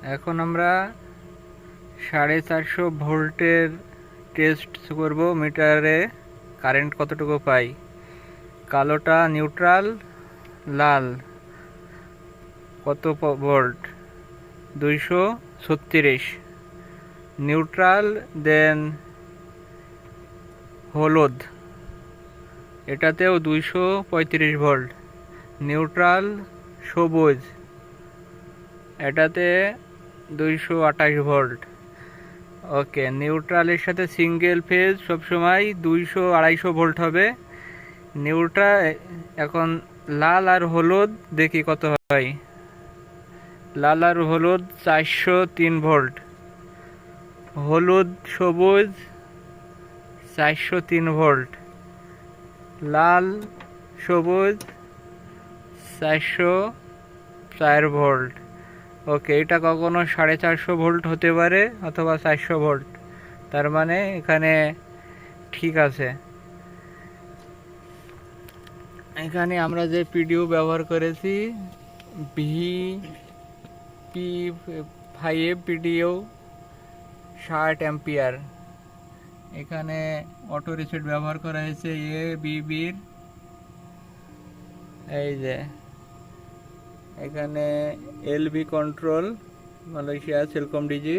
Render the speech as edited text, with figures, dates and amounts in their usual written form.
এখন আমরা 450 ভোল্টের টেস্ট করব, মিটারে কারেন্ট কতটুকু পাই। কালোটা নিউট্রাল, লাল কত ভোল্ট, 236 নিউট্রাল। দেন হলুদ, এটাতেও 235 ভোল্ট নিউট্রাল। সবুজ, এটাতে 228 ভোল্ট। ওকে, নিউট্রালের সাথে সিঙ্গেল ফেজ সবসময় 200-250 ভোল্ট হবে। এখন লাল আর হলুদ দেখি কত হয়। লাল আর হলুদ 403 ভোল্ট, হলুদ সবুজ 403 ভোল্ট, লাল সবুজ 404 ভোল্ট। ওকে, এটা কখনো 450 ভোল্ট হতে পারে অথবা 400 ভোল্ট, তার মানে এখানে ঠিক আছে। এখানে আমরা যে পিডিও ব্যবহার করেছি VP5 পিডিও 60 অ্যাম্পিয়ার। এখানে অটো রিসেট ব্যবহার করা হয়েছে ABB'র। এই যে এখানে LB control, Malaysia Celcom DG.